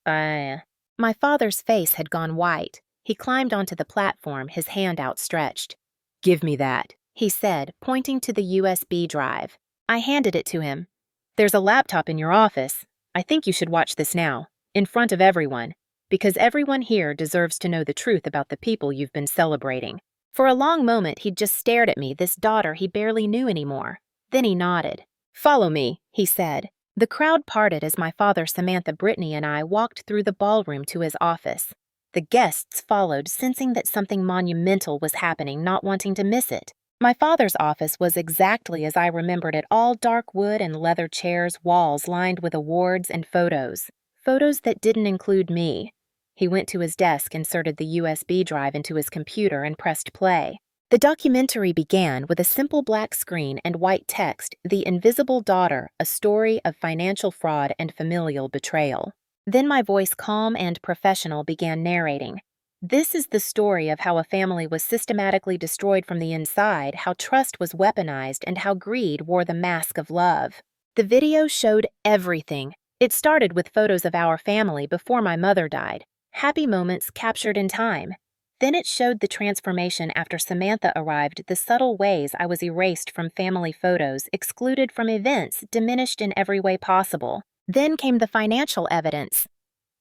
Speaker 1: My father's face had gone white. He climbed onto the platform, his hand outstretched. "Give me that," he said, pointing to the USB drive. I handed it to him. "There's a laptop in your office. I think you should watch this now, in front of everyone, because everyone here deserves to know the truth about the people you've been celebrating." For a long moment, he'd just stared at me, this daughter he barely knew anymore. Then he nodded. "Follow me," he said. The crowd parted as my father, Samantha, Brittany, and I walked through the ballroom to his office. The guests followed, sensing that something monumental was happening, not wanting to miss it. My father's office was exactly as I remembered it, all dark wood and leather chairs, walls lined with awards and photos. Photos that didn't include me. He went to his desk, inserted the USB drive into his computer, and pressed play. The documentary began with a simple black screen and white text, "The Invisible Daughter, a Story of Financial Fraud and Familial Betrayal." Then my voice, calm and professional, began narrating. "This is the story of how a family was systematically destroyed from the inside, how trust was weaponized, and how greed wore the mask of love." The video showed everything. It started with photos of our family before my mother died, happy moments captured in time. Then it showed the transformation after Samantha arrived, the subtle ways I was erased from family photos, excluded from events, diminished in every way possible. Then came the financial evidence.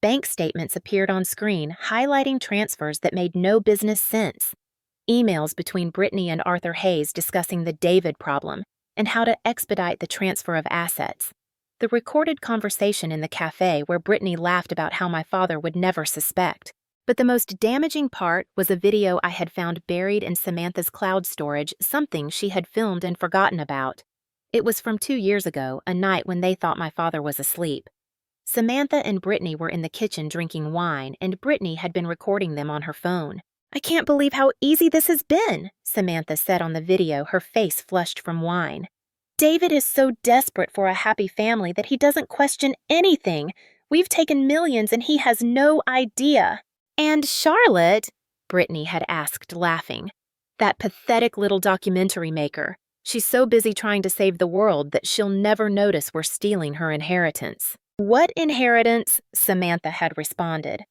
Speaker 1: Bank statements appeared on screen, highlighting transfers that made no business sense. Emails between Brittany and Arthur Hayes discussing the David problem and how to expedite the transfer of assets. The recorded conversation in the cafe where Brittany laughed about how my father would never suspect. But the most damaging part was a video I had found buried in Samantha's cloud storage, something she had filmed and forgotten about. It was from 2 years ago, a night when they thought my father was asleep. Samantha and Brittany were in the kitchen drinking wine, and Brittany had been recording them on her phone. "I can't believe how easy this has been," Samantha said on the video, her face flushed from wine. "David is so desperate for a happy family that he doesn't question anything. We've taken millions and he has no idea." "And Charlotte?" Brittany had asked, laughing. "That pathetic little documentary maker. She's so busy trying to save the world that she'll never notice we're stealing her inheritance." "What inheritance?" Samantha had responded.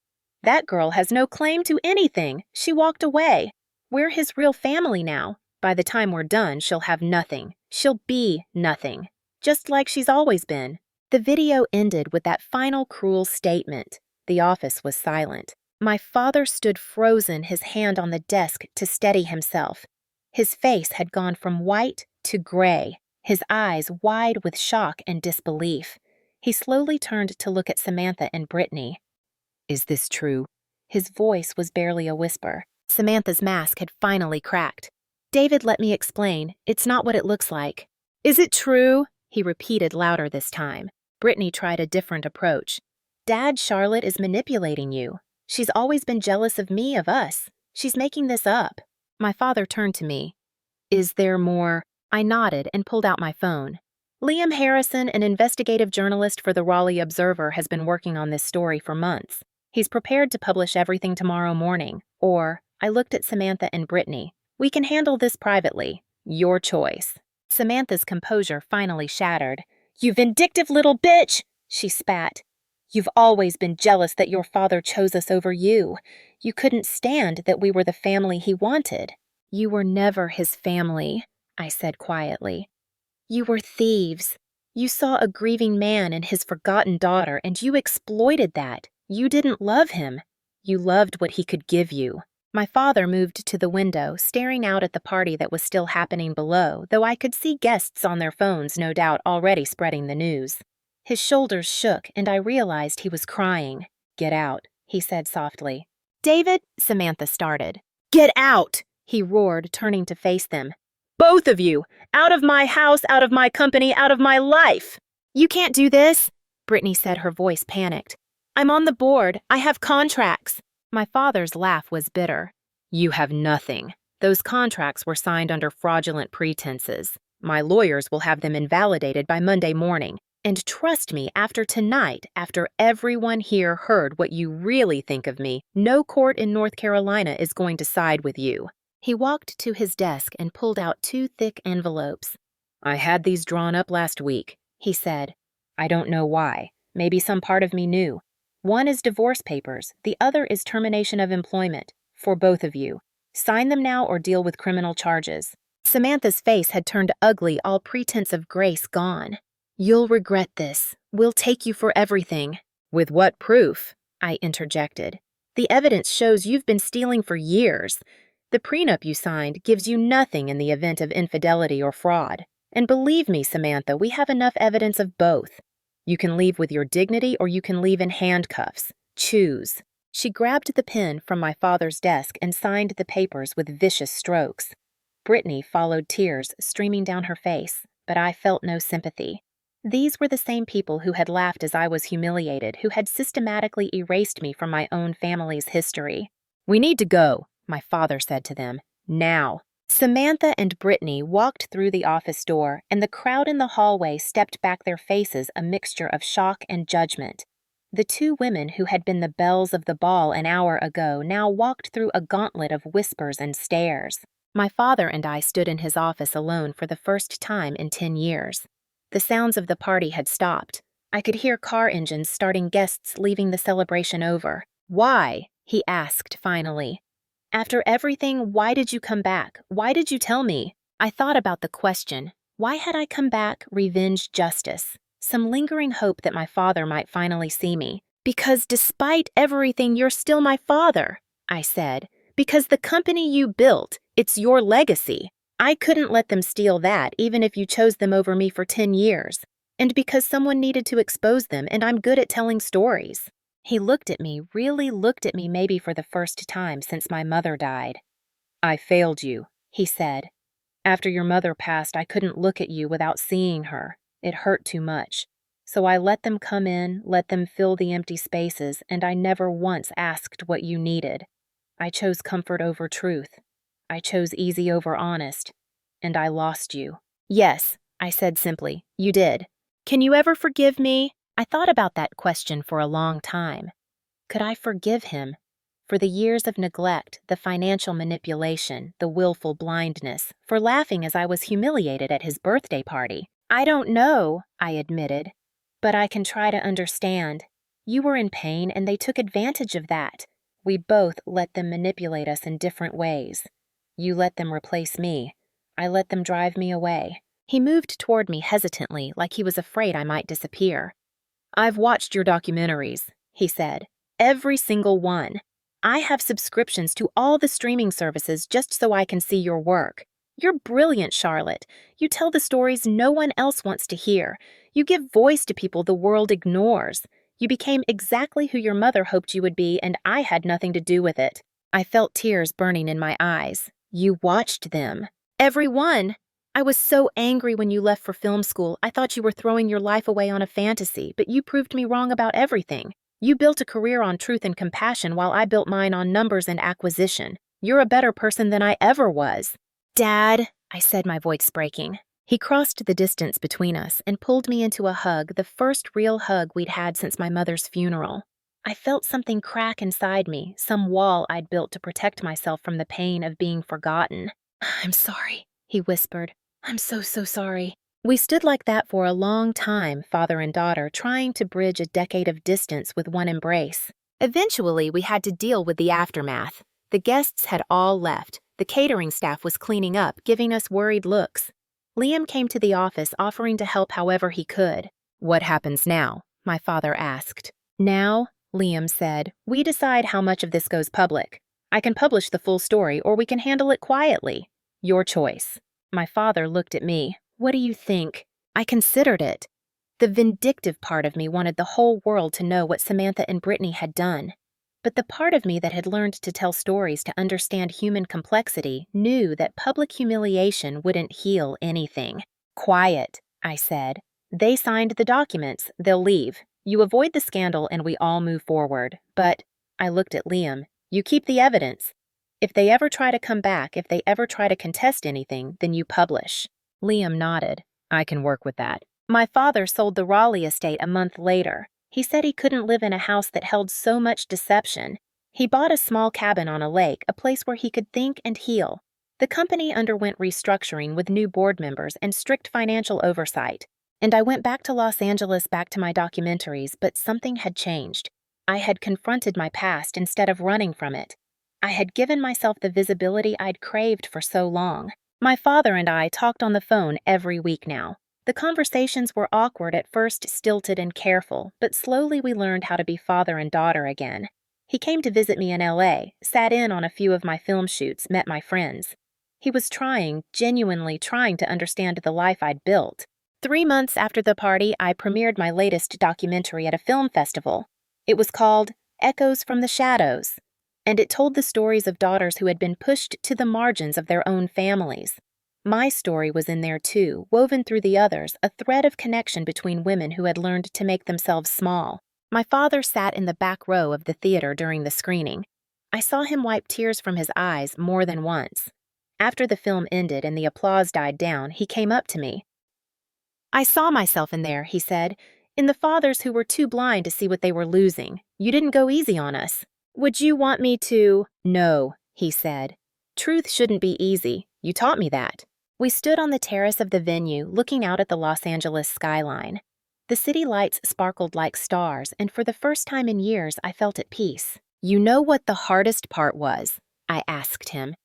Speaker 1: "That girl has no claim to anything. She walked away. We're his real family now. By the time we're done, she'll have nothing. She'll be nothing. Just like she's always been." The video ended with that final cruel statement. The office was silent. My father stood frozen, his hand on the desk to steady himself. His face had gone from white to gray, his eyes wide with shock and disbelief. He slowly turned to look at Samantha and Brittany. "Is this true?" His voice was barely a whisper. Samantha's mask had finally cracked. "David, let me explain. It's not what it looks like." "Is it true?" he repeated louder this time. Brittany tried a different approach. "Dad, Charlotte is manipulating you. She's always been jealous of me, of us. She's making this up." My father turned to me. "Is there more?" I nodded and pulled out my phone. "Liam Harrison, an investigative journalist for the Raleigh Observer, has been working on this story for months. He's prepared to publish everything tomorrow morning. Or," I looked at Samantha and Brittany, "we can handle this privately. Your choice." Samantha's composure finally shattered. "You vindictive little bitch!" she spat. "You've always been jealous that your father chose us over you. You couldn't stand that we were the family he wanted." "You were never his family," I said quietly. "You were thieves. You saw a grieving man and his forgotten daughter, and you exploited that. You didn't love him. You loved what he could give you." My father moved to the window, staring out at the party that was still happening below, though I could see guests on their phones, no doubt already spreading the news. His shoulders shook, and I realized he was crying. "Get out," he said softly. "David," Samantha started. "Get out!" he roared, turning to face them. "Both of you! Out of my house, out of my company, out of my life!" "You can't do this," Brittany said, her voice panicked. "I'm on the board. I have contracts." My father's laugh was bitter. "You have nothing. Those contracts were signed under fraudulent pretenses. My lawyers will have them invalidated by Monday morning. And trust me, after tonight, after everyone here heard what you really think of me, no court in North Carolina is going to side with you." He walked to his desk and pulled out 2 thick envelopes. "I had these drawn up last week," he said. "I don't know why. Maybe some part of me knew. One is divorce papers, the other is termination of employment. For both of you. Sign them now or deal with criminal charges." Samantha's face had turned ugly, all pretense of grace gone. "You'll regret this. We'll take you for everything." "With what proof?" I interjected. "The evidence shows you've been stealing for years. The prenup you signed gives you nothing in the event of infidelity or fraud. And believe me, Samantha, we have enough evidence of both. You can leave with your dignity or you can leave in handcuffs. Choose." She grabbed the pen from my father's desk and signed the papers with vicious strokes. Brittany followed, tears streaming down her face, but I felt no sympathy. These were the same people who had laughed as I was humiliated, who had systematically erased me from my own family's history. "We need to go," my father said to them. "Now." Samantha and Brittany walked through the office door, and the crowd in the hallway stepped back, their faces a mixture of shock and judgment. The 2 women who had been the belles of the ball an hour ago now walked through a gauntlet of whispers and stares. My father and I stood in his office alone for the first time in 10 years. The sounds of the party had stopped. I could hear car engines starting, guests leaving the celebration over. "Why?" he asked finally. "After everything, why did you come back? Why did you tell me?" I thought about the question. Why had I come back? Revenge, justice. Some lingering hope that my father might finally see me. "Because despite everything, you're still my father," I said. "Because the company you built, it's your legacy. I couldn't let them steal that, even if you chose them over me for 10 years. And because someone needed to expose them, and I'm good at telling stories. He looked at me, really looked at me maybe for the first time since my mother died. I failed you, he said. After your mother passed, I couldn't look at you without seeing her. It hurt too much. So I let them come in, let them fill the empty spaces, and I never once asked what you needed. I chose comfort over truth. I chose easy over honest. And I lost you. Yes, I said simply, you did. Can you ever forgive me? I thought about that question for a long time. Could I forgive him? For the years of neglect, the financial manipulation, the willful blindness, for laughing as I was humiliated at his birthday party. I don't know, I admitted, but I can try to understand. You were in pain and they took advantage of that. We both let them manipulate us in different ways. You let them replace me. I let them drive me away. He moved toward me hesitantly, like he was afraid I might disappear. I've watched your documentaries, he said. Every single one. I have subscriptions to all the streaming services just so I can see your work. You're brilliant, Charlotte. You tell the stories no one else wants to hear. You give voice to people the world ignores. You became exactly who your mother hoped you would be, and I had nothing to do with it. I felt tears burning in my eyes. You watched them. Every one. I was so angry when you left for film school. I thought you were throwing your life away on a fantasy, but you proved me wrong about everything. You built a career on truth and compassion while I built mine on numbers and acquisition. You're a better person than I ever was. Dad, I said, my voice breaking. He crossed the distance between us and pulled me into a hug, the first real hug we'd had since my mother's funeral. I felt something crack inside me, some wall I'd built to protect myself from the pain of being forgotten. I'm sorry, he whispered. I'm so sorry. We stood like that for a long time, father and daughter, trying to bridge a decade of distance with one embrace. Eventually, we had to deal with the aftermath. The guests had all left. The catering staff was cleaning up, giving us worried looks. Liam came to the office offering to help however he could. What happens now? My father asked. Now, Liam said, we decide how much of this goes public. I can publish the full story or we can handle it quietly. Your choice. My father looked at me. What do you think? I considered it. The vindictive part of me wanted the whole world to know what Samantha and Brittany had done. But the part of me that had learned to tell stories to understand human complexity knew that public humiliation wouldn't heal anything. Quiet, I said. They signed the documents. They'll leave. You avoid the scandal and we all move forward. But, I looked at Liam, you keep the evidence. If they ever try to come back, if they ever try to contest anything, then you publish. Liam nodded. I can work with that. My father sold the Raleigh estate a month later. He said he couldn't live in a house that held so much deception. He bought a small cabin on a lake, a place where he could think and heal. The company underwent restructuring with new board members and strict financial oversight. And I went back to Los Angeles, back to my documentaries, but something had changed. I had confronted my past instead of running from it. I had given myself the visibility I'd craved for so long. My father and I talked on the phone every week now. The conversations were awkward at first, stilted and careful, but slowly we learned how to be father and daughter again. He came to visit me in LA, sat in on a few of my film shoots, met my friends. He was trying, genuinely trying to understand the life I'd built. 3 months after the party, I premiered my latest documentary at a film festival. It was called Echoes from the Shadows, and it told the stories of daughters who had been pushed to the margins of their own families. My story was in there too, woven through the others, a thread of connection between women who had learned to make themselves small. My father sat in the back row of the theater during the screening. I saw him wipe tears from his eyes more than once. After the film ended and the applause died down, he came up to me. I saw myself in there, he said, in the fathers who were too blind to see what they were losing. You didn't go easy on us. Would you want me to? No, he said. Truth shouldn't be easy. You taught me that. We stood on the terrace of the venue, looking out at the Los Angeles skyline. The city lights sparkled like stars, and for the first time in years, I felt at peace. You know what the hardest part was? I asked him.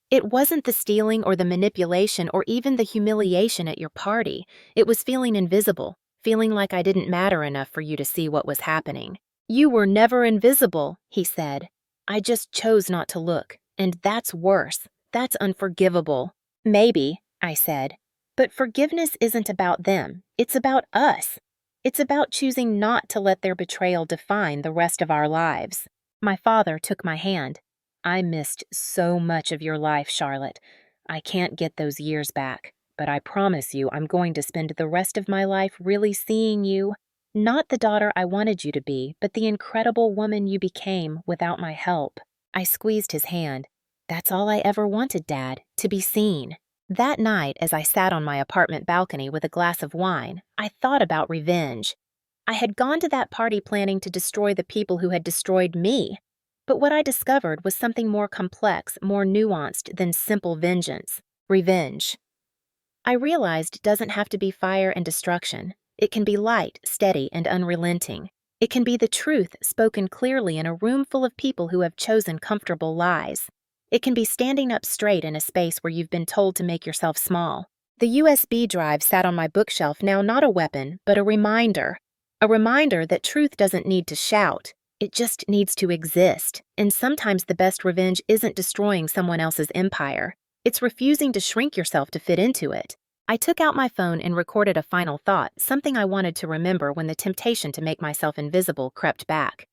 Speaker 1: It wasn't the stealing or the manipulation or even the humiliation at your party. It was feeling invisible, feeling like I didn't matter enough for you to see what was happening. You were never invisible, he said. I just chose not to look, and that's worse. That's unforgivable. Maybe, I said. But forgiveness isn't about them, it's about us. It's about choosing not to let their betrayal define the rest of our lives. My father took my hand. I missed so much of your life, Charlotte. I can't get those years back, but I promise you I'm going to spend the rest of my life really seeing you, not the daughter I wanted you to be, but the incredible woman you became without my help. I squeezed his hand. That's all I ever wanted, Dad, to be seen. That night, as I sat on my apartment balcony with a glass of wine, I thought about revenge. I had gone to that party planning to destroy the people who had destroyed me. But what I discovered was something more complex, more nuanced than simple vengeance. Revenge. I realized it doesn't have to be fire and destruction. It can be light, steady, and unrelenting. It can be the truth spoken clearly in a room full of people who have chosen comfortable lies. It can be standing up straight in a space where you've been told to make yourself small. The USB drive sat on my bookshelf, now not a weapon, but a reminder. A reminder that truth doesn't need to shout. It just needs to exist. And sometimes the best revenge isn't destroying someone else's empire. It's refusing to shrink yourself to fit into it. I took out my phone and recorded a final thought, something I wanted to remember when the temptation to make myself invisible crept back.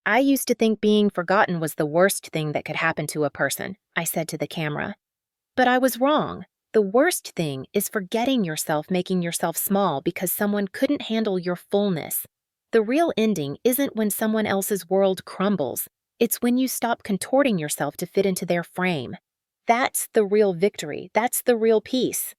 Speaker 1: I used to think being forgotten was the worst thing that could happen to a person, I said to the camera. But I was wrong. The worst thing is forgetting yourself, making yourself small because someone couldn't handle your fullness. The real ending isn't when someone else's world crumbles. It's when you stop contorting yourself to fit into their frame. That's the real victory. That's the real peace.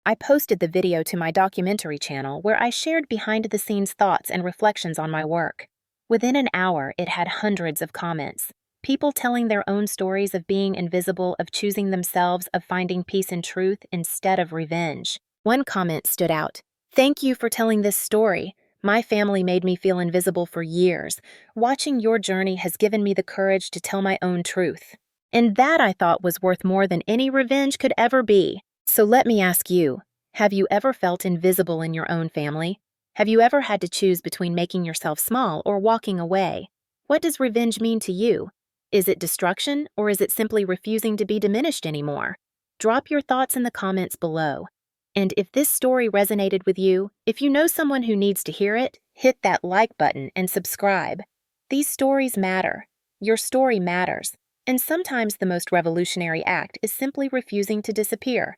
Speaker 1: I posted the video to my documentary channel where I shared behind-the-scenes thoughts and reflections on my work. Within an hour, it had hundreds of comments. People telling their own stories of being invisible, of choosing themselves, of finding peace and truth instead of revenge. One comment stood out. "Thank you for telling this story. My family made me feel invisible for years. Watching your journey has given me the courage to tell my own truth." And that, I thought, was worth more than any revenge could ever be. So let me ask you, have you ever felt invisible in your own family? Have you ever had to choose between making yourself small or walking away? What does revenge mean to you? Is it destruction, or is it simply refusing to be diminished anymore? Drop your thoughts in the comments below. And if this story resonated with you, if you know someone who needs to hear it, hit that like button and subscribe. These stories matter. Your story matters. And sometimes the most revolutionary act is simply refusing to disappear.